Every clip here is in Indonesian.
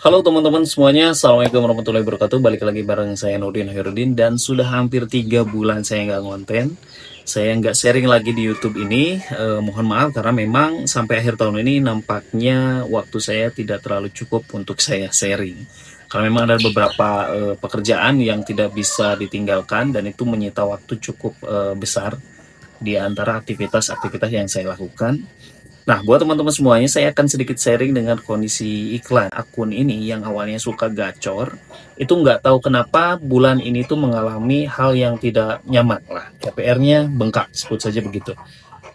Halo teman-teman semuanya, Assalamualaikum warahmatullahi wabarakatuh. Balik lagi bareng saya Nurdin Hairudin. Dan sudah hampir 3 bulan saya nggak ngonten. Saya nggak sharing lagi di YouTube ini. Mohon maaf karena memang sampai akhir tahun ini nampaknya waktu saya tidak terlalu cukup untuk saya sharing. Karena memang ada beberapa pekerjaan yang tidak bisa ditinggalkan dan itu menyita waktu cukup besar di antara aktivitas-aktivitas yang saya lakukan. Nah, buat teman-teman semuanya, saya akan sedikit sharing dengan kondisi iklan akun ini yang awalnya suka gacor. Itu nggak tahu kenapa bulan ini tuh mengalami hal yang tidak nyaman lah. KPR-nya bengkak, sebut saja begitu.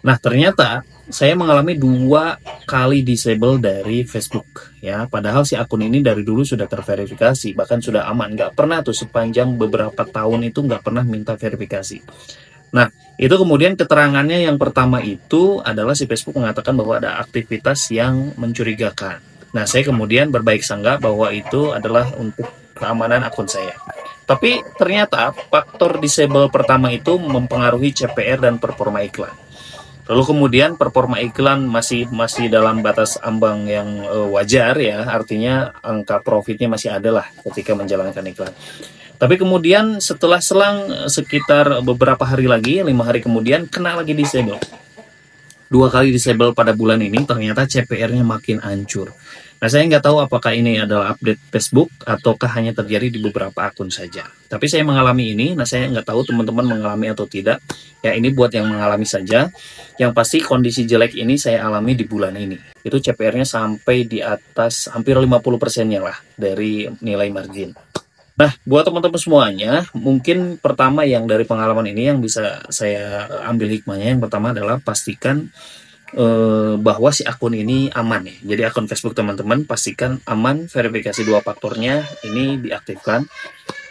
Nah, ternyata saya mengalami 2 kali disable dari Facebook. Ya, padahal si akun ini dari dulu sudah terverifikasi, bahkan sudah aman. Nggak pernah tuh sepanjang beberapa tahun itu nggak pernah minta verifikasi. Nah, itu kemudian keterangannya yang pertama itu adalah si Facebook mengatakan bahwa ada aktivitas yang mencurigakan. Nah, saya kemudian berbaik sangka bahwa itu adalah untuk keamanan akun saya. Tapi ternyata faktor disable pertama itu mempengaruhi CPR dan performa iklan. Lalu kemudian performa iklan masih dalam batas ambang yang wajar ya, artinya angka profitnya masih ada lah ketika menjalankan iklan. Tapi kemudian setelah selang sekitar beberapa hari lagi, 5 hari kemudian, kena lagi disable. 2 kali disable pada bulan ini, ternyata CPR-nya makin hancur. Nah, saya nggak tahu apakah ini adalah update Facebook ataukah hanya terjadi di beberapa akun saja. Tapi saya mengalami ini, nah saya nggak tahu teman-teman mengalami atau tidak. Ya, ini buat yang mengalami saja. Yang pasti kondisi jelek ini saya alami di bulan ini. Itu CPR-nya sampai di atas hampir 50%-nya lah dari nilai margin. Nah, buat teman-teman semuanya, mungkin pertama yang dari pengalaman ini yang bisa saya ambil hikmahnya, yang pertama adalah pastikan bahwa si akun ini aman ya. Jadi akun Facebook teman-teman pastikan aman, verifikasi 2 faktornya ini diaktifkan.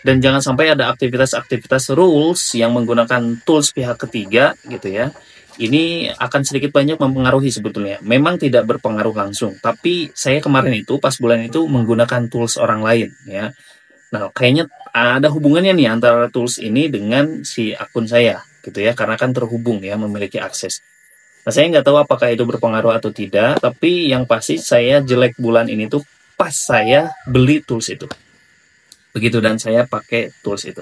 Dan jangan sampai ada aktivitas-aktivitas rules yang menggunakan tools pihak ketiga gitu ya. Ini akan sedikit banyak mempengaruhi sebetulnya. Memang tidak berpengaruh langsung, tapi saya kemarin itu pas bulan itu menggunakan tools orang lain ya. Nah, kayaknya ada hubungannya nih antara tools ini dengan si akun saya, gitu ya, karena kan terhubung ya, memiliki akses. Nah, saya nggak tahu apakah itu berpengaruh atau tidak, tapi yang pasti saya jelek bulan ini tuh pas saya beli tools itu. Begitu, dan saya pakai tools itu.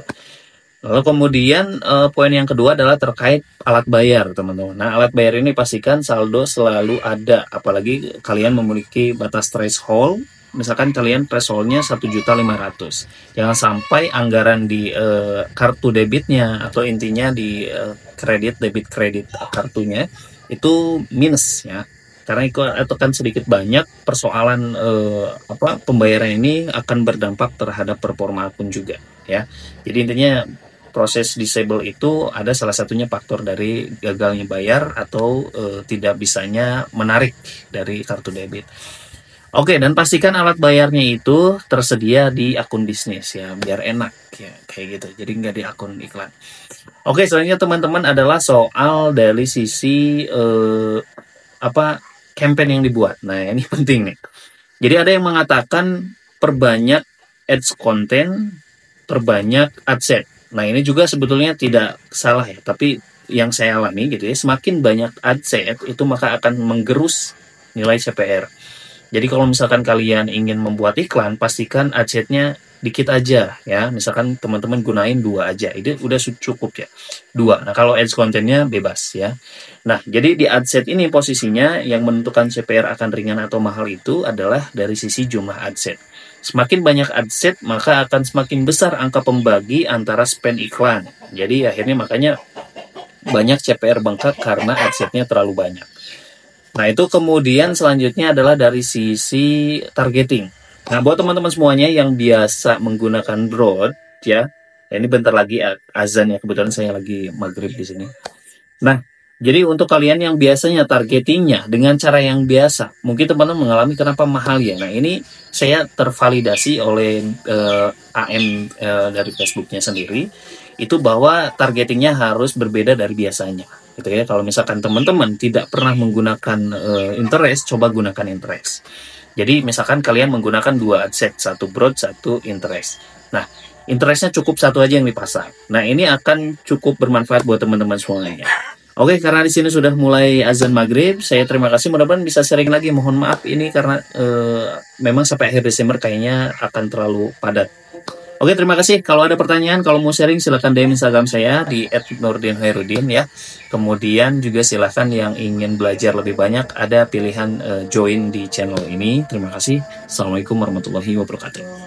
Lalu kemudian poin yang kedua adalah terkait alat bayar, teman-teman. Nah, alat bayar ini pastikan saldo selalu ada, apalagi kalian memiliki batas threshold. Misalkan kalian thresholdnya 1.500.000, jangan sampai anggaran di kartu debitnya atau intinya di debit kredit kartunya itu minus ya, karena itu kan sedikit banyak persoalan pembayaran ini akan berdampak terhadap performa akun juga ya. Jadi intinya proses disable itu ada salah satunya faktor dari gagalnya bayar atau tidak bisanya menarik dari kartu debit. Oke, dan pastikan alat bayarnya itu tersedia di akun bisnis ya, biar enak ya, kayak gitu. Jadi nggak di akun iklan. Oke, selanjutnya teman-teman adalah soal dari sisi campaign yang dibuat. Nah, ini penting nih. Jadi ada yang mengatakan perbanyak ads konten, perbanyak adset. Nah, ini juga sebetulnya tidak salah ya, tapi yang saya alami gitu ya, semakin banyak adset itu maka akan menggerus nilai CPR. Jadi kalau misalkan kalian ingin membuat iklan, pastikan adsetnya dikit aja ya. Misalkan teman-teman gunain 2 aja, itu udah cukup ya. 2. Nah, kalau ads kontennya bebas ya. Nah, jadi di adset ini posisinya yang menentukan CPR akan ringan atau mahal itu adalah dari sisi jumlah adset. Semakin banyak adset, maka akan semakin besar angka pembagi antara spend iklan. Jadi akhirnya makanya banyak CPR bengkak karena adsetnya terlalu banyak. Nah, itu kemudian selanjutnya adalah dari sisi targeting. Nah, buat teman-teman semuanya yang biasa menggunakan Broad, ya ini bentar lagi azan ya, kebetulan saya lagi maghrib di sini. Nah, jadi untuk kalian yang biasanya targetingnya dengan cara yang biasa, mungkin teman-teman mengalami kenapa mahal ya. Nah, ini saya tervalidasi oleh AM dari Facebooknya sendiri, itu bahwa targetingnya harus berbeda dari biasanya. Gitu ya. Kalau misalkan teman-teman tidak pernah menggunakan interest, coba gunakan interest. Jadi misalkan kalian menggunakan 2 adset, 1 broad, 1 interest. Nah, interestnya cukup 1 aja yang dipasang. Nah, ini akan cukup bermanfaat buat teman-teman semuanya. Oke, karena di sini sudah mulai azan maghrib, saya terima kasih. Mudah-mudahan bisa sharing lagi. Mohon maaf ini karena memang sampai akhir Desember kayaknya akan terlalu padat. Oke, terima kasih. Kalau ada pertanyaan, kalau mau sharing silahkan DM Instagram saya di @nurdinhoirudin ya. Kemudian juga silahkan yang ingin belajar lebih banyak, ada pilihan join di channel ini. Terima kasih. Assalamualaikum warahmatullahi wabarakatuh.